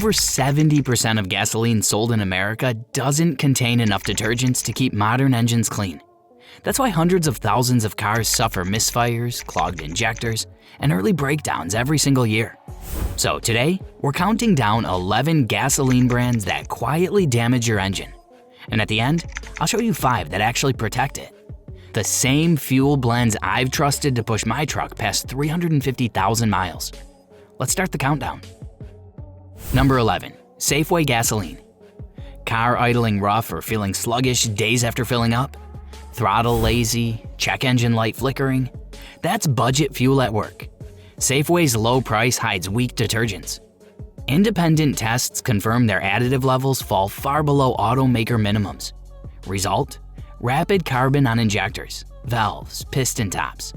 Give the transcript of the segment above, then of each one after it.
Over 70% of gasoline sold in America doesn't contain enough detergents to keep modern engines clean. That's why hundreds of thousands of cars suffer misfires, clogged injectors, and early breakdowns every single year. So today, we're counting down 11 gasoline brands that quietly damage your engine. And at the end, I'll show you 5 that actually protect it. The same fuel blends I've trusted to push my truck past 350,000 miles. Let's start the countdown. Number 11. Safeway Gasoline. Car idling rough or feeling sluggish days after filling up? Throttle lazy, check engine light flickering? That's budget fuel at work. Safeway's low price hides weak detergents. Independent tests confirm their additive levels fall far below automaker minimums. Result? Rapid carbon on injectors, valves, piston tops.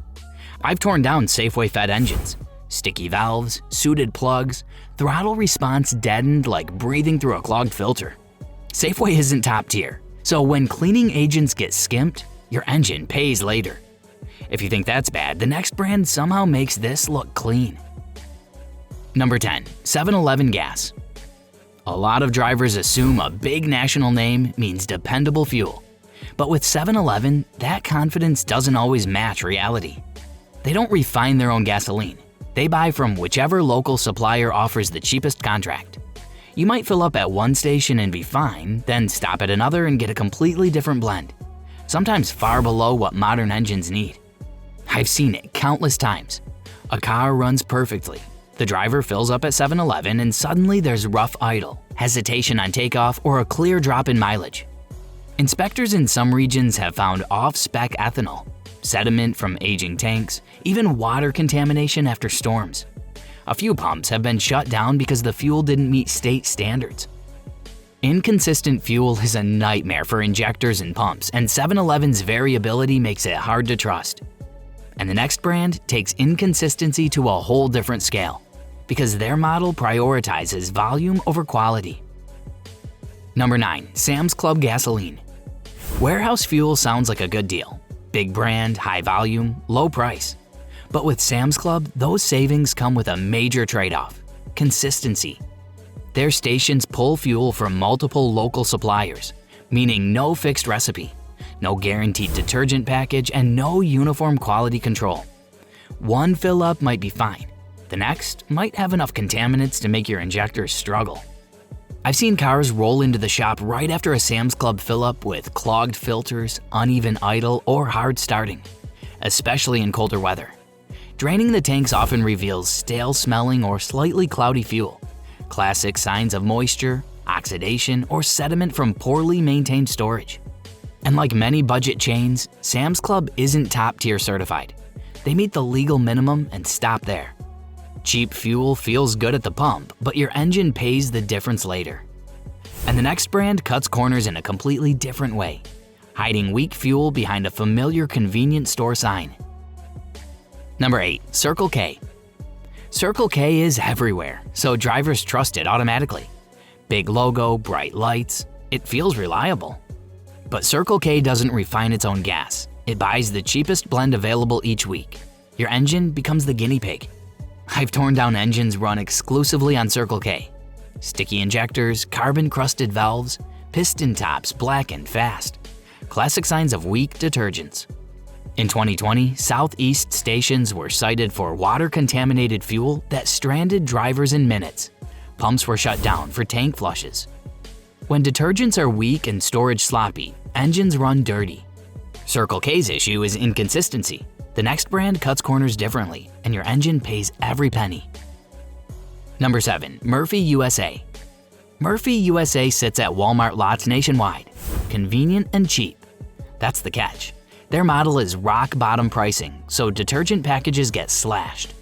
I've torn down Safeway-fed engines. Sticky valves, suited plugs, throttle response deadened like breathing through a clogged filter. Safeway isn't top tier, so when cleaning agents get skimped, your engine pays later. If you think that's bad, the next brand somehow makes this look clean. Number 10. 7-Eleven Gas. A lot of drivers assume a big national name means dependable fuel. But with 7-Eleven, that confidence doesn't always match reality. They don't refine their own gasoline. They buy from whichever local supplier offers the cheapest contract. You might fill up at one station and be fine, then stop at another and get a completely different blend, sometimes far below what modern engines need. I've seen it countless times. A car runs perfectly. The driver fills up at 7-Eleven and suddenly there's rough idle, hesitation on takeoff, or a clear drop in mileage. Inspectors in some regions have found off-spec ethanol, sediment from aging tanks, even water contamination after storms. A few pumps have been shut down because the fuel didn't meet state standards. Inconsistent fuel is a nightmare for injectors and pumps, and 7-Eleven's variability makes it hard to trust. And the next brand takes inconsistency to a whole different scale, because their model prioritizes volume over quality. Number 9. Sam's Club Gasoline. Warehouse fuel sounds like a good deal. Big brand, high volume, low price. But with Sam's Club, those savings come with a major trade-off: consistency. Their stations pull fuel from multiple local suppliers, meaning no fixed recipe, no guaranteed detergent package, and no uniform quality control. One fill-up might be fine. The next might have enough contaminants to make your injectors struggle. I've seen cars roll into the shop right after a Sam's Club fill-up with clogged filters, uneven idle, or hard starting, especially in colder weather. Draining the tanks often reveals stale-smelling or slightly cloudy fuel, classic signs of moisture, oxidation, or sediment from poorly maintained storage. And like many budget chains, Sam's Club isn't top-tier certified. They meet the legal minimum and stop there. Cheap fuel feels good at the pump, but your engine pays the difference later. And the next brand cuts corners in a completely different way, hiding weak fuel behind a familiar convenience store sign. Number 8. Circle K. Circle K is everywhere, so drivers trust it automatically. Big logo, bright lights, it feels reliable. But Circle K doesn't refine its own gas. It buys the cheapest blend available each week. Your engine becomes the guinea pig. I've torn down engines run exclusively on Circle K. Sticky injectors, carbon-crusted valves, piston tops black and fast. Classic signs of weak detergents. In 2020, Southeast stations were cited for water-contaminated fuel that stranded drivers in minutes. Pumps were shut down for tank flushes. When detergents are weak and storage sloppy, engines run dirty. Circle K's issue is inconsistency. The next brand cuts corners differently, and your engine pays every penny. Number 7. Murphy USA. Murphy USA sits at Walmart lots nationwide. Convenient and cheap. That's the catch. Their model is rock-bottom pricing, so detergent packages get slashed.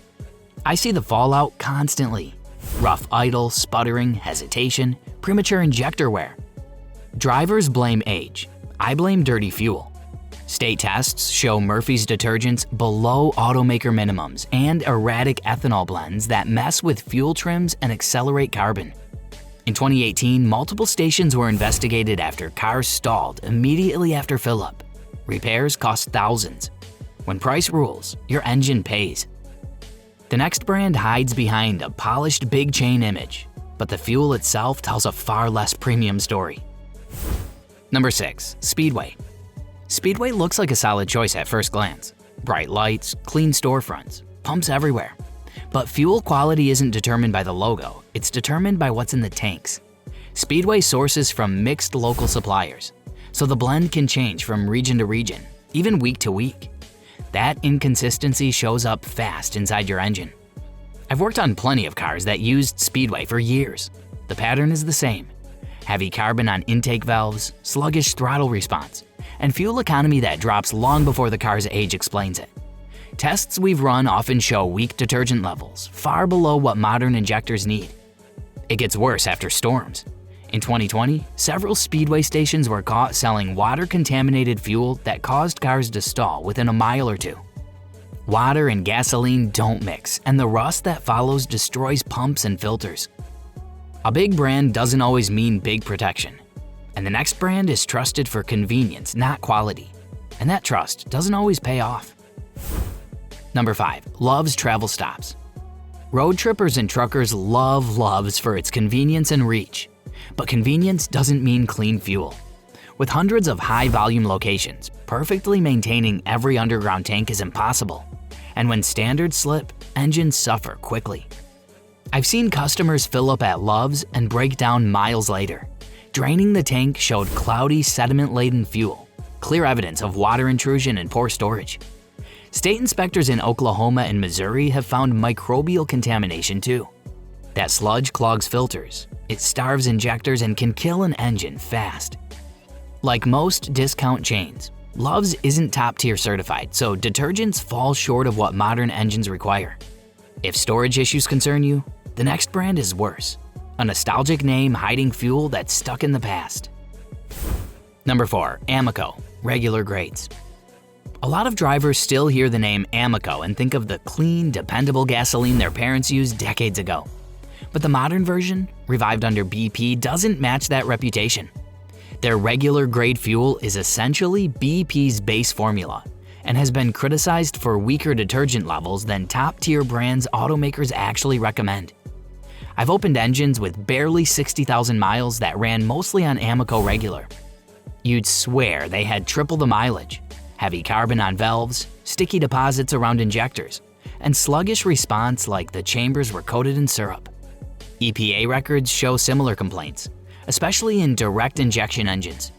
I see the fallout constantly. Rough idle, sputtering, hesitation, premature injector wear. Drivers blame age. I blame dirty fuel. State tests show Murphy's detergents below automaker minimums and erratic ethanol blends that mess with fuel trims and accelerate carbon. In 2018, multiple stations were investigated after cars stalled immediately after fill-up. Repairs cost thousands. When price rules, your engine pays. The next brand hides behind a polished big chain image, but the fuel itself tells a far less premium story. Number 6. Speedway. Speedway looks like a solid choice at first glance. Bright lights, clean storefronts, pumps everywhere. But fuel quality isn't determined by the logo, it's determined by what's in the tanks. Speedway sources from mixed local suppliers, so the blend can change from region to region, even week to week. That inconsistency shows up fast inside your engine. I've worked on plenty of cars that used Speedway for years. The pattern is the same. Heavy carbon on intake valves, sluggish throttle response, and fuel economy that drops long before the car's age explains it. Tests we've run often show weak detergent levels, far below what modern injectors need. It gets worse after storms. In 2020, several Speedway stations were caught selling water-contaminated fuel that caused cars to stall within a mile or two. Water and gasoline don't mix, and the rust that follows destroys pumps and filters. A big brand doesn't always mean big protection. And the next brand is trusted for convenience, not quality. And that trust doesn't always pay off. Number 5. Love's travel stops. Road trippers and truckers love Love's for its convenience and reach. But convenience doesn't mean clean fuel. With hundreds of high-volume locations, perfectly maintaining every underground tank is impossible. And when standards slip, engines suffer quickly. I've seen customers fill up at Love's and break down miles later. Draining the tank showed cloudy, sediment-laden fuel, clear evidence of water intrusion and poor storage. State inspectors in Oklahoma and Missouri have found microbial contamination too. That sludge clogs filters, it starves injectors and can kill an engine fast. Like most discount chains, Love's isn't top-tier certified, so detergents fall short of what modern engines require. If storage issues concern you, the next brand is worse. A nostalgic name hiding fuel that's stuck in the past. Number 4. Amoco, regular grades. A lot of drivers still hear the name Amoco and think of the clean, dependable gasoline their parents used decades ago. But the modern version, revived under BP, doesn't match that reputation. Their regular grade fuel is essentially BP's base formula and has been criticized for weaker detergent levels than top-tier brands automakers actually recommend. I've opened engines with barely 60,000 miles that ran mostly on Amoco regular. You'd swear they had triple the mileage, heavy carbon on valves, sticky deposits around injectors, and sluggish response like the chambers were coated in syrup. EPA records show similar complaints, especially in direct injection engines.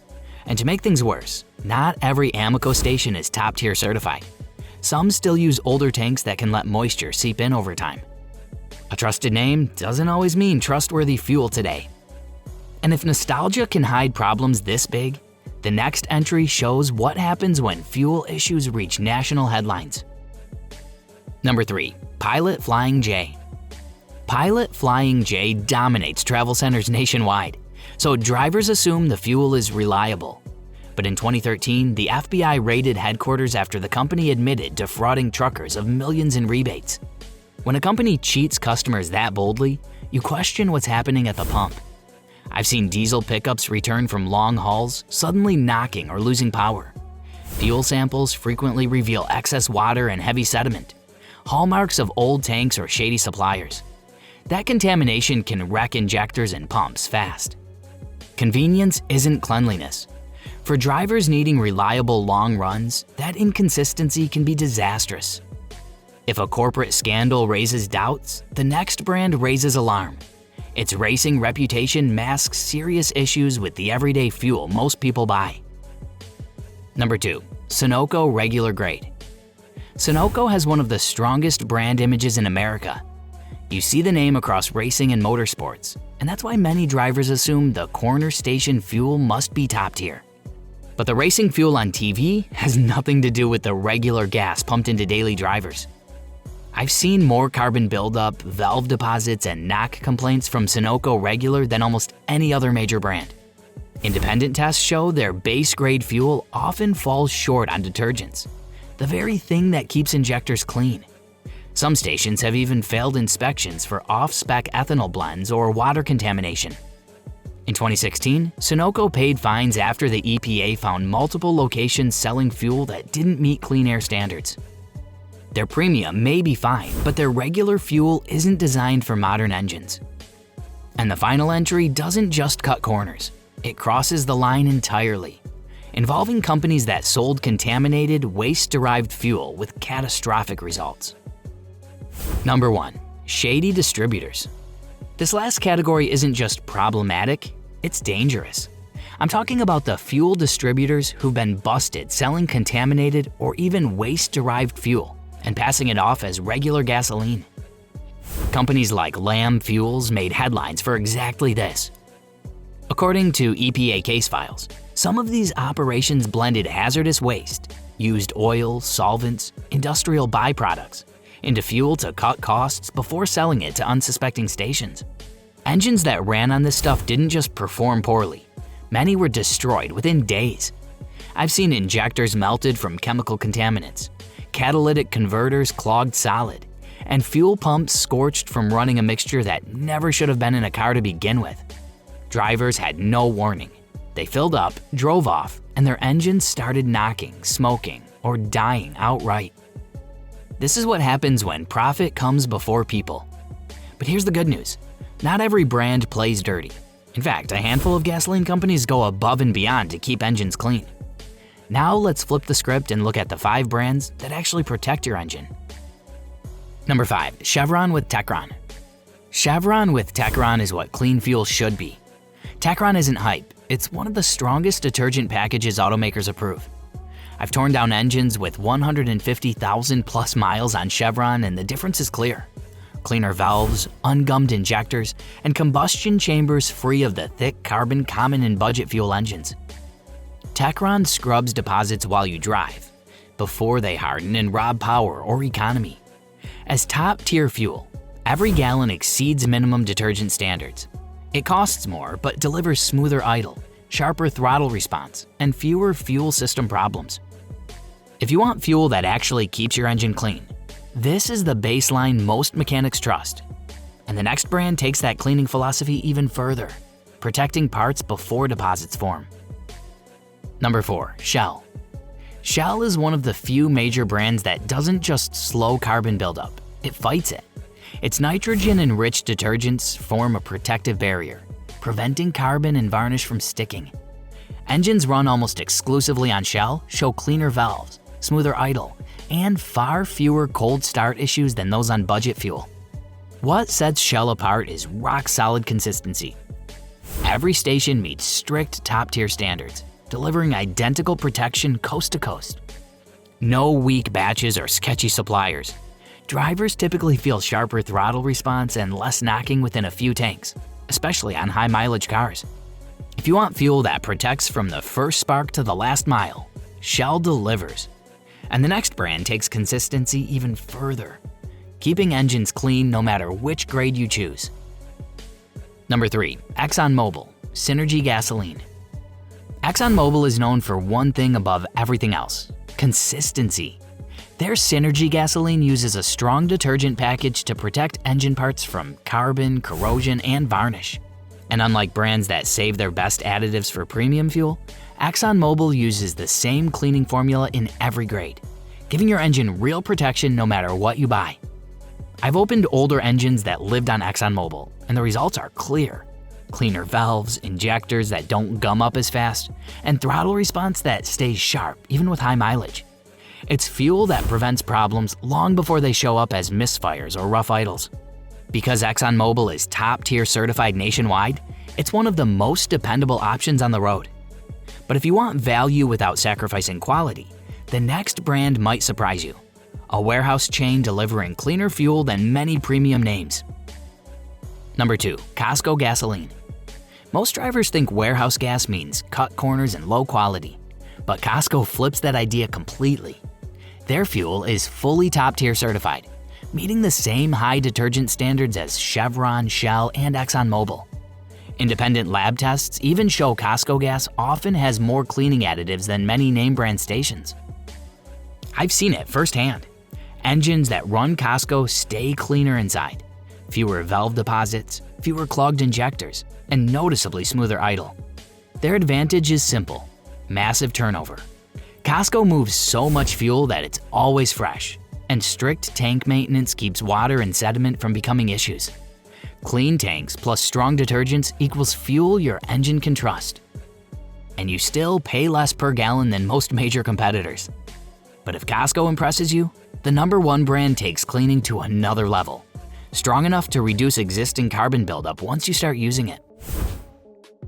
And to make things worse, not every Amoco station is top-tier certified. Some still use older tanks that can let moisture seep in over time. A trusted name doesn't always mean trustworthy fuel today. And if nostalgia can hide problems this big, the next entry shows what happens when fuel issues reach national headlines. Number 3. Pilot Flying J. Pilot Flying J dominates travel centers nationwide, so drivers assume the fuel is reliable. But in 2013, the FBI raided headquarters after the company admitted defrauding truckers of millions in rebates. When a company cheats customers that boldly, you question what's happening at the pump. I've seen diesel pickups return from long hauls suddenly knocking or losing power. Fuel samples frequently reveal excess water and heavy sediment, hallmarks of old tanks or shady suppliers. That contamination can wreck injectors and pumps fast. Convenience isn't cleanliness. For drivers needing reliable long runs, that inconsistency can be disastrous. If a corporate scandal raises doubts, the next brand raises alarm. Its racing reputation masks serious issues with the everyday fuel most people buy. Number 2. Sunoco regular grade. Sunoco has one of the strongest brand images in America. You see the name across racing and motorsports, and that's why many drivers assume the corner station fuel must be top tier. But the racing fuel on TV has nothing to do with the regular gas pumped into daily drivers. I've seen more carbon buildup, valve deposits, and knock complaints from Sunoco regular than almost any other major brand. Independent tests show their base grade fuel often falls short on detergents, the very thing that keeps injectors clean. Some stations have even failed inspections for off-spec ethanol blends or water contamination. In 2016, Sunoco paid fines after the EPA found multiple locations selling fuel that didn't meet clean air standards. Their premium may be fine, but their regular fuel isn't designed for modern engines. And the final entry doesn't just cut corners, it crosses the line entirely, involving companies that sold contaminated, waste-derived fuel with catastrophic results. Number 1. Shady Distributors. This last category isn't just problematic, it's dangerous. I'm talking about the fuel distributors who've been busted selling contaminated or even waste-derived fuel and passing it off as regular gasoline. Companies like Lamb Fuels made headlines for exactly this. According to EPA case files, some of these operations blended hazardous waste, used oil, solvents, industrial byproducts into fuel to cut costs before selling it to unsuspecting stations. Engines that ran on this stuff didn't just perform poorly. Many were destroyed within days. I've seen injectors melted from chemical contaminants, catalytic converters clogged solid, and fuel pumps scorched from running a mixture that never should have been in a car to begin with. Drivers had no warning. They filled up, drove off, and their engines started knocking, smoking, or dying outright. This is what happens when profit comes before people. But here's the good news. Not every brand plays dirty. In fact, a handful of gasoline companies go above and beyond to keep engines clean. Now let's flip the script and look at the 5 brands that actually protect your engine. Number 5. Chevron with Techron. Chevron with Techron is what clean fuel should be. Techron isn't hype, it's one of the strongest detergent packages automakers approve. I've torn down engines with 150,000 plus miles on Chevron and the difference is clear. Cleaner valves, ungummed injectors, and combustion chambers free of the thick carbon common in budget fuel engines. Techron scrubs deposits while you drive, before they harden and rob power or economy. As top-tier fuel, every gallon exceeds minimum detergent standards. It costs more, but delivers smoother idle, sharper throttle response, and fewer fuel system problems. If you want fuel that actually keeps your engine clean, this is the baseline most mechanics trust. And the next brand takes that cleaning philosophy even further, protecting parts before deposits form. Number 4. Shell. Shell is one of the few major brands that doesn't just slow carbon buildup, it fights it. Its nitrogen-enriched detergents form a protective barrier, preventing carbon and varnish from sticking. Engines run almost exclusively on Shell show cleaner valves, smoother idle, and far fewer cold start issues than those on budget fuel. What sets Shell apart is rock-solid consistency. Every station meets strict top-tier standards, delivering identical protection coast to coast. No weak batches or sketchy suppliers. Drivers typically feel sharper throttle response and less knocking within a few tanks, especially on high-mileage cars. If you want fuel that protects from the first spark to the last mile, Shell delivers. And the next brand takes consistency even further, keeping engines clean no matter which grade you choose. Number 3. Exxon Mobil, Synergy Gasoline. Exxon Mobil is known for one thing above everything else: consistency. Their Synergy gasoline uses a strong detergent package to protect engine parts from carbon, corrosion, and varnish. And unlike brands that save their best additives for premium fuel, Exxon Mobil uses the same cleaning formula in every grade, giving your engine real protection no matter what you buy. I've opened older engines that lived on Exxon Mobil, and the results are clear. Cleaner valves, injectors that don't gum up as fast, and throttle response that stays sharp even with high mileage. It's fuel that prevents problems long before they show up as misfires or rough idles. Because Exxon Mobil is top-tier certified nationwide, it's one of the most dependable options on the road. But if you want value without sacrificing quality, the next brand might surprise you. A warehouse chain delivering cleaner fuel than many premium names. Number 2. Costco Gasoline. Most drivers think warehouse gas means cut corners and low quality, but Costco flips that idea completely. Their fuel is fully top-tier certified, meeting the same high detergent standards as Chevron, Shell, and Exxon Mobil. Independent lab tests even show Costco gas often has more cleaning additives than many name brand stations. I've seen it firsthand. Engines that run Costco stay cleaner inside. Fewer valve deposits, fewer clogged injectors, and noticeably smoother idle. Their advantage is simple: massive turnover. Costco moves so much fuel that it's always fresh, and strict tank maintenance keeps water and sediment from becoming issues. Clean tanks plus strong detergents equals fuel your engine can trust. And you still pay less per gallon than most major competitors. But if Costco impresses you, the #1 brand takes cleaning to another level. Strong enough to reduce existing carbon buildup once you start using it.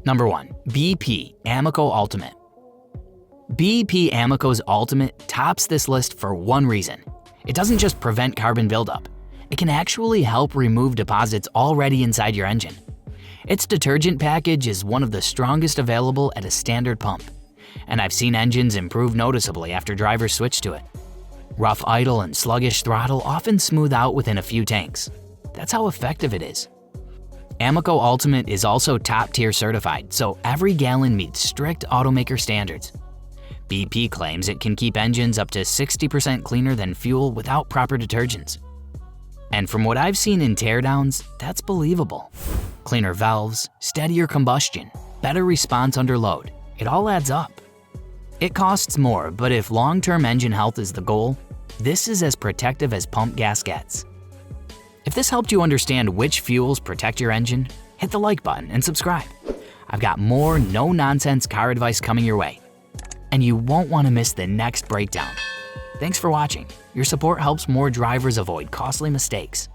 Number 1. BP Amoco Ultimate. BP Amoco's Ultimate tops this list for one reason. It doesn't just prevent carbon buildup. It can actually help remove deposits already inside your engine. Its detergent package is one of the strongest available at a standard pump, and I've seen engines improve noticeably after drivers switch to it. Rough idle and sluggish throttle often smooth out within a few tanks. That's how effective it is. Amoco Ultimate is also top-tier certified, so every gallon meets strict automaker standards. BP claims it can keep engines up to 60% cleaner than fuel without proper detergents. And from what I've seen in teardowns, that's believable. Cleaner valves, steadier combustion, better response under load, it all adds up. It costs more, but if long-term engine health is the goal, this is as protective as pump gas gets. If this helped you understand which fuels protect your engine, hit the like button and subscribe. I've got more no-nonsense car advice coming your way. And you won't want to miss the next breakdown. Thanks for watching. Your support helps more drivers avoid costly mistakes.